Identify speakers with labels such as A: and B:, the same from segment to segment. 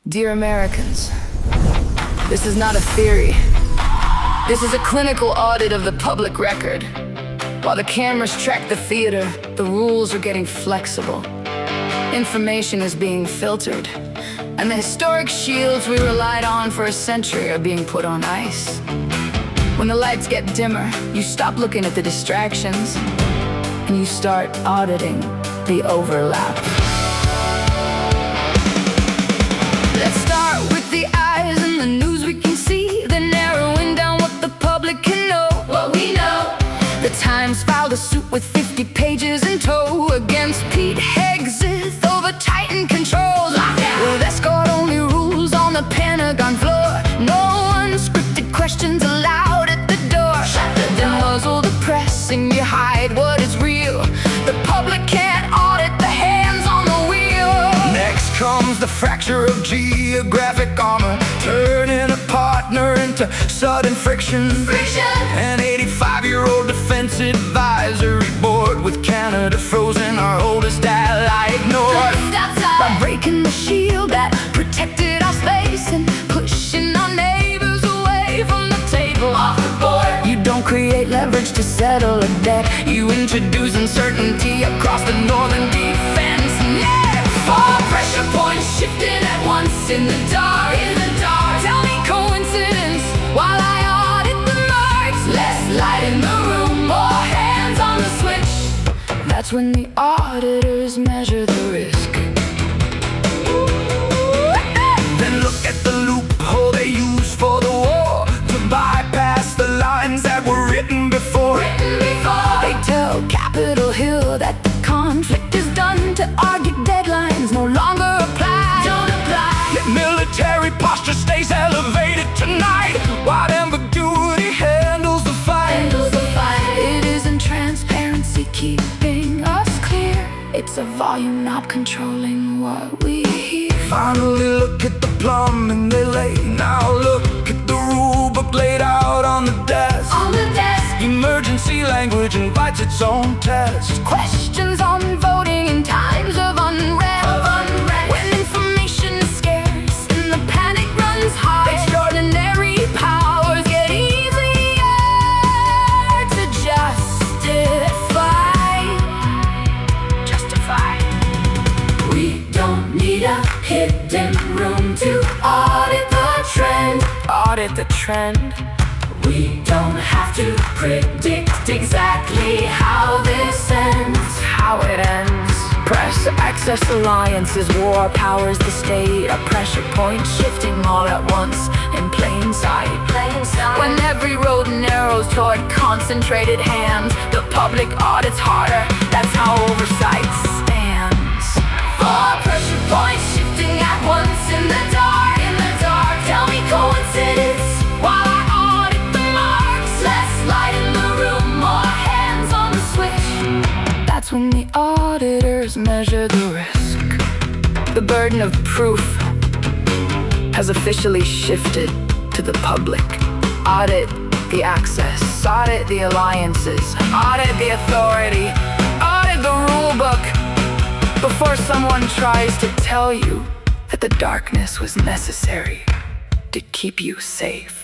A: Dear Americans, this is not a theory. This is a clinical audit of the public record. While the cameras track the theater, the rules are getting flexible. Information is being filtered, and the historic shields we relied on for a century are being put on ice. When the lights get dimmer, you stop looking at the distractions, and you start auditing the overlap. Let's start with the eyes and the news we can see. They're narrowing down what the public can know. What we know. The Times filed a suit with 50 pages in tow against Pete Hegseth over tightened controls. With escort-only rules on the Pentagon floor. No unscripted questions allowed at the door. They muzzle the press and you hide what is real. The public can't audit the hands on the wheel.
B: Next comes the fracture of geographic armor, turning a partner into sudden friction. An 85-year-old defense advisory board with Canada frozen, our oldest ally ignored.
A: By breaking the shield that protected our space and pushing our neighbors away from the table.
B: Off the board.
A: You don't create leverage to settle a debt. You introduce uncertainty across the northern defense net.
B: All pressure points shifting at once in the dark.
A: Tell me coincidence while I audit the marks.
B: Less light in the room, more hands on the switch.
A: That's when the auditors measure the risk.
B: Then look at the loophole they use for the war, to bypass the lines that were written before.
A: They tell Capitol Hill that the conflict is done, to argue deadlines no longer apply.
B: Don't apply. Yet military posture stays elevated tonight, while ambiguity handles the fight.
A: It isn't transparency keeping us clear. It's a volume knob controlling what we hear.
B: Finally look at the plumbing they lay. Now look at the rule book laid out on the desk. Emergency language invites its own test.
A: Questions on voting in times of unrest. When information is scarce and the panic runs high, extraordinary powers get easier to justify.
B: We don't need a hidden room to audit the trend.
A: Audit the trend.
B: We don't have to predict exactly how this ends.
A: How it ends. Press access alliances, war powers the state. A pressure point shifting all at once in plain sight. When every road narrows toward concentrated hands, the public audits harder. That's how oversight stands.
B: Four pressure points shifting at once in the dark. Tell me coincidence while I audit the marks. Less light in the room, more hands on the switch.
A: That's when the auditors measure the risk. The burden of proof has officially shifted to the public. Audit the access, audit the alliances, audit the authority, audit the rule book, before someone tries to tell you that the darkness was necessary to keep you safe.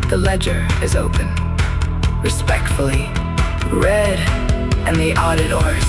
A: The ledger is open. Respectfully, Red and the Auditors.